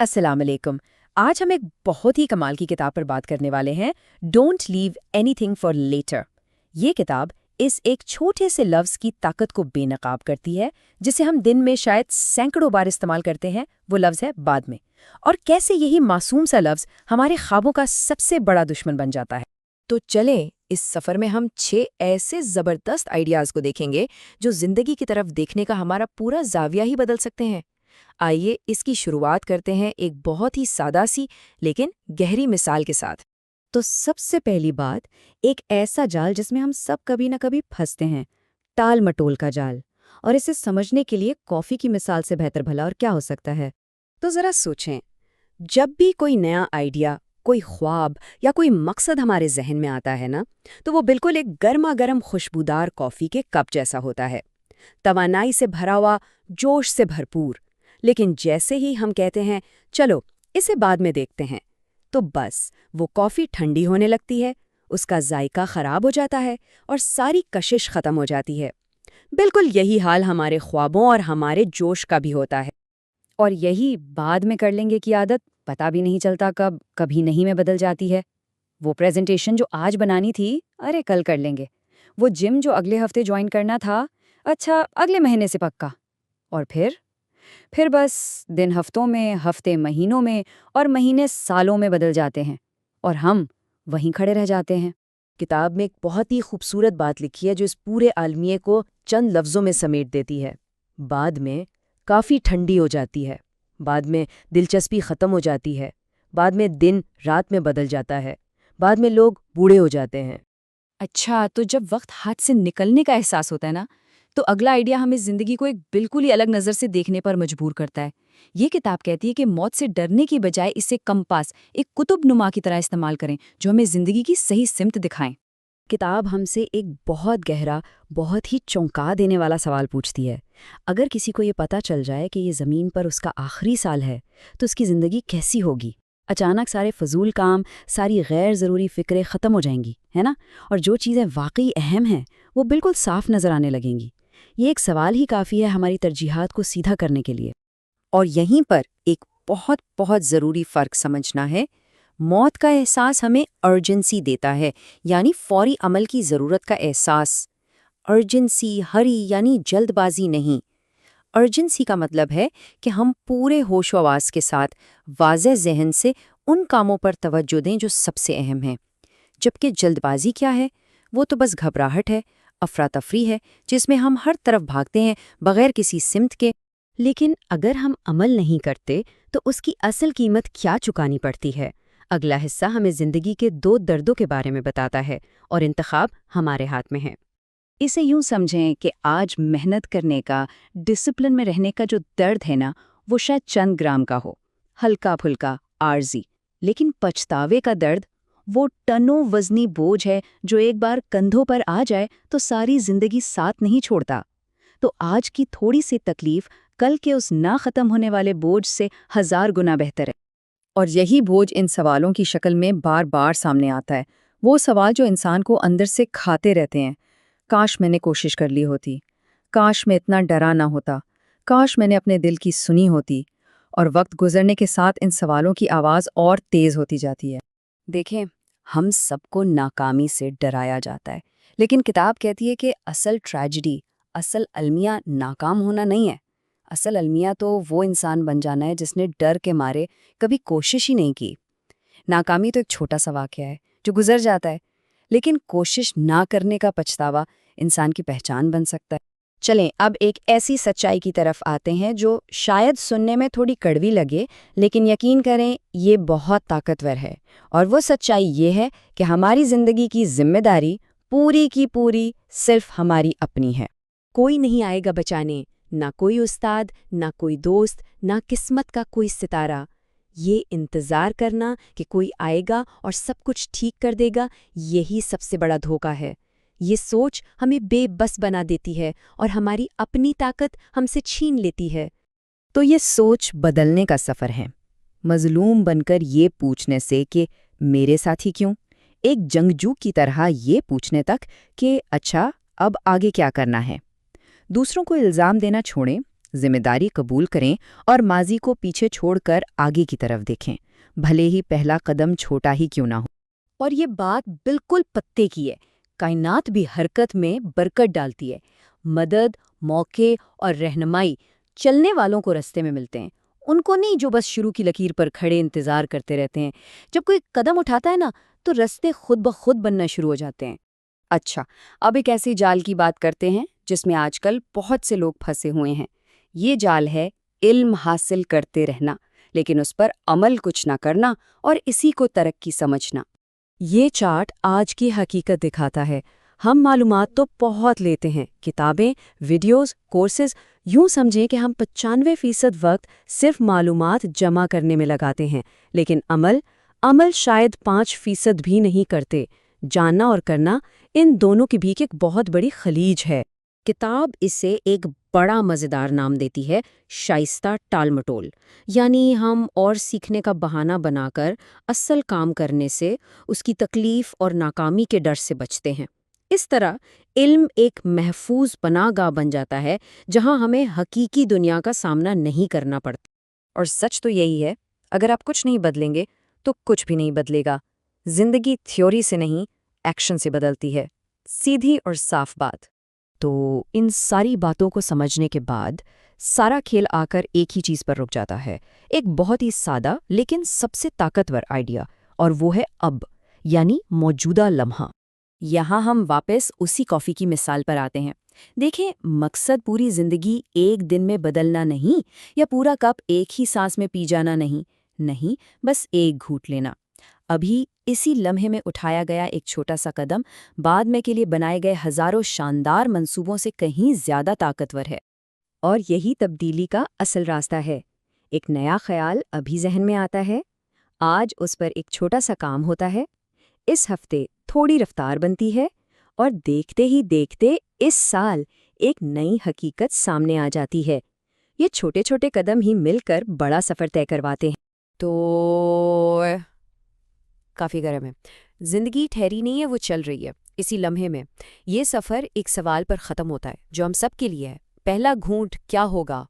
अस्सलाम वालेकुम। आज हम एक बहुत ही कमाल की किताब पर बात करने वाले हैं, don't leave anything for later. ये किताब इस एक छोटे से लफ्ज़ की ताकत को बेनकाब करती है, जिसे हम दिन में शायद सैकड़ों बार इस्तेमाल करते हैं। वो लफ्ज़ है बाद में। और कैसे यही मासूम सा लफ्ज़ हमारे ख्वाबों का सबसे बड़ा दुश्मन बन जाता है। तो चलें, इस सफ़र में हम 6 ऐसे ज़बरदस्त आइडियाज़ को देखेंगे जो ज़िंदगी की तरफ देखने का हमारा पूरा ज़ाविया ही बदल सकते हैं। आइए इसकी शुरुआत करते हैं एक बहुत ही सादा सी लेकिन गहरी मिसाल के साथ। तो सबसे पहली बात, एक ऐसा जाल जिसमें हम सब कभी न कभी फंसते हैं, टाल मटोल का जाल। और इसे समझने के लिए कॉफ़ी की मिसाल से बेहतर भला और क्या हो सकता है। तो ज़रा सोचें, जब भी कोई नया आइडिया, कोई ख्वाब या कोई मकसद हमारे जहन में आता है ना, तो वो बिल्कुल एक गर्मा गर्म खुशबूदार कॉफ़ी के कप जैसा होता है, तवानाई से भरा हुआ, जोश से भरपूर। लेकिन जैसे ही हम कहते हैं चलो इसे बाद में देखते हैं, तो बस वो कॉफ़ी ठंडी होने लगती है, उसका जायका ख़राब हो जाता है और सारी कशिश ख़त्म हो जाती है। बिल्कुल यही हाल हमारे ख्वाबों और हमारे जोश का भी होता है। और यही बाद में कर लेंगे की आदत पता भी नहीं चलता कब कभी नहीं में बदल जाती है। वो प्रेजेंटेशन जो आज बनानी थी, अरे कल कर लेंगे। वो जिम जो अगले हफ्ते ज्वाइन करना था, अच्छा अगले महीने से पक्का। और फिर बस दिन हफ्तों में, हफ्ते महीनों में और महीने सालों में बदल जाते हैं और हम वहीं खड़े रह जाते हैं। किताब में एक बहुत ही खूबसूरत बात लिखी है जो इस पूरे आलमिये को चंद लफ्ज़ों में समेट देती है। बाद में काफ़ी ठंडी हो जाती है, बाद में दिलचस्पी ख़त्म हो जाती है, बाद में दिन रात में बदल जाता है, बाद में लोग बूढ़े हो जाते हैं। अच्छा, तो जब वक्त हाथ से निकलने का एहसास होता है ना, तो अगला आइडिया हमें जिंदगी को एक बिल्कुल ही अलग नज़र से देखने पर मजबूर करता है। ये किताब कहती है कि मौत से डरने की बजाय इसे कंपास, एक कुतुब नुमा की तरह इस्तेमाल करें जो हमें जिंदगी की सही सिमत दिखाएं। किताब हमसे एक बहुत गहरा, बहुत ही चौंका देने वाला सवाल पूछती है। अगर किसी को ये पता चल जाए कि ये ज़मीन पर उसका आखिरी साल है, तो उसकी ज़िंदगी कैसी होगी? अचानक सारे फजूल काम, सारी गैर ज़रूरी फ़िक्रें ख़त्म हो जाएंगी, है ना? और जो चीज़ें वाकई अहम हैं, वो बिल्कुल साफ नज़र आने लगेंगी। ये एक सवाल ही काफ़ी है हमारी तरजीहात को सीधा करने के लिए। और यहीं पर एक बहुत बहुत ज़रूरी फ़र्क समझना है। मौत का एहसास हमें अर्जेंसी देता है, यानी फौरी अमल की ज़रूरत का एहसास। अर्जेंसी, हरी यानी जल्दबाजी नहीं। अर्जेंसी का मतलब है कि हम पूरे होशो-हवास के साथ वाज़ेह ज़हन से उन कामों पर तवज्जो दें जो सबसे अहम हैं। जबकि जल्दबाजी क्या है? वो तो बस घबराहट है, अफरा-तफरी है, जिसमें हम हर तरफ भागते हैं बगैर किसी सिमत के। लेकिन अगर हम अमल नहीं करते, तो उसकी असल कीमत क्या चुकानी पड़ती है? अगला हिस्सा हमें जिंदगी के 2 दर्दों के बारे में बताता है और इंतखाब हमारे हाथ में है। इसे यूं समझें कि आज मेहनत करने का, डिसिप्लिन में रहने का जो दर्द है ना, वो शायद चंद ग्राम का हो, हल्का फुल्का, आर्जी। लेकिन पछतावे का दर्द वो टनों वजनी बोझ है जो एक बार कंधों पर आ जाए तो सारी जिंदगी साथ नहीं छोड़ता। तो आज की थोड़ी सी तकलीफ कल के उस ना खत्म होने वाले बोझ से 1000 गुना बेहतर है। और यही बोझ इन सवालों की शक्ल में बार बार सामने आता है। वो सवाल जो इंसान को अंदर से खाते रहते हैं। काश मैंने कोशिश कर ली होती, काश मैं इतना डरा ना होता, काश मैंने अपने दिल की सुनी होती। और वक्त गुजरने के साथ इन सवालों की आवाज़ और तेज़ होती जाती है। देखें, हम सबको नाकामी से डराया जाता है, लेकिन किताब कहती है कि असल ट्रेजेडी, असल अलमिया नाकाम होना नहीं है। असल अलमिया तो वो इंसान बन जाना है जिसने डर के मारे कभी कोशिश ही नहीं की। नाकामी तो एक छोटा सा वाक़या है जो गुजर जाता है, लेकिन कोशिश ना करने का पछतावा इंसान की पहचान बन सकता है। चलें अब एक ऐसी सच्चाई की तरफ आते हैं जो शायद सुनने में थोड़ी कड़वी लगे, लेकिन यकीन करें ये बहुत ताकतवर है। और वो सच्चाई ये है कि हमारी ज़िंदगी की जिम्मेदारी पूरी की पूरी सिर्फ हमारी अपनी है। कोई नहीं आएगा बचाने, ना कोई उस्ताद, ना कोई दोस्त, ना किस्मत का कोई सितारा। ये इंतज़ार करना कि कोई आएगा और सब कुछ ठीक कर देगा, यही सबसे बड़ा धोखा है। ये सोच हमें बेबस बना देती है और हमारी अपनी ताकत हमसे छीन लेती है। तो ये सोच बदलने का सफ़र है। मजलूम बनकर ये पूछने से कि मेरे साथ ही क्यों, एक जंगजू की तरह ये पूछने तक कि अच्छा अब आगे क्या करना है। दूसरों को इल्ज़ाम देना छोड़ें, ذمہ داری قبول کریں اور ماضی کو پیچھے چھوڑ کر آگے کی طرف دیکھیں، بھلے ہی پہلا قدم چھوٹا ہی کیوں نہ ہو۔ اور یہ بات بالکل پتے کی ہے، کائنات بھی حرکت میں برکت ڈالتی ہے۔ مدد، موقع اور رہنمائی چلنے والوں کو رستے میں ملتے ہیں، ان کو نہیں جو بس شروع کی لکیر پر کھڑے انتظار کرتے رہتے ہیں۔ جب کوئی قدم اٹھاتا ہے نا تو رستے خود بخود بننا شروع ہو جاتے ہیں۔ اچھا، اب ایک ایسی جال کی بات کرتے ہیں جس میں آج کل بہت سے لوگ پھنسے ہوئے ہیں۔ یہ جال ہے علم حاصل کرتے رہنا، لیکن اس پر عمل کچھ نہ کرنا اور اسی کو ترقی سمجھنا۔ یہ چارٹ آج کی حقیقت دکھاتا ہے۔ ہم معلومات تو بہت لیتے ہیں، کتابیں، ویڈیوز، کورسز، یوں سمجھیں کہ ہم 95% وقت صرف معلومات جمع کرنے میں لگاتے ہیں، لیکن عمل شاید 5% بھی نہیں کرتے۔ جاننا اور کرنا، ان دونوں کے بیچ ایک بہت بڑی خلیج ہے۔ کتاب اسے ایک بڑا مزیدار نام دیتی ہے، شائستہ ٹال مٹول، یعنی ہم اور سیکھنے کا بہانہ بنا کر اصل کام کرنے سے، اس کی تکلیف اور ناکامی کے ڈر سے بچتے ہیں۔ اس طرح علم ایک محفوظ پناہ گاہ بن جاتا ہے جہاں ہمیں حقیقی دنیا کا سامنا نہیں کرنا پڑتا۔ اور سچ تو یہی ہے، اگر آپ کچھ نہیں بدلیں گے تو کچھ بھی نہیں بدلے گا۔ زندگی تھیوری سے نہیں، ایکشن سے بدلتی ہے، سیدھی اور صاف بات۔ تو ان ساری باتوں کو سمجھنے کے بعد سارا کھیل آ کر ایک ہی چیز پر رک جاتا ہے، ایک بہت ہی سادہ لیکن سب سے طاقتور آئیڈیا، اور وہ ہے اب، یعنی موجودہ لمحہ۔ یہاں ہم واپس اسی کافی کی مثال پر آتے ہیں۔ دیکھیں، مقصد پوری زندگی ایک دن میں بدلنا نہیں، یا پورا کپ ایک ہی سانس میں پی جانا نہیں، بس ایک گھونٹ لینا۔ ابھی اسی لمحے میں اٹھایا گیا ایک چھوٹا سا قدم بعد میں کے لیے بنائے گئے ہزاروں شاندار منصوبوں سے کہیں زیادہ طاقتور ہے۔ اور یہی تبدیلی کا اصل راستہ ہے۔ ایک نیا خیال ابھی ذہن میں آتا ہے، آج اس پر ایک چھوٹا سا کام ہوتا ہے، اس ہفتے تھوڑی رفتار بنتی ہے، اور دیکھتے ہی دیکھتے اس سال ایک نئی حقیقت سامنے آ جاتی ہے۔ یہ چھوٹے چھوٹے قدم ہی مل کر بڑا سفر طے کرواتے ہیں۔ تو کافی گرم ہے۔ زندگی ٹھہری نہیں ہے، وہ چل رہی ہے اسی لمحے میں۔ یہ سفر ایک سوال پر ختم ہوتا ہے جو ہم سب کے لیے ہے، پہلا گھونٹ کیا ہوگا؟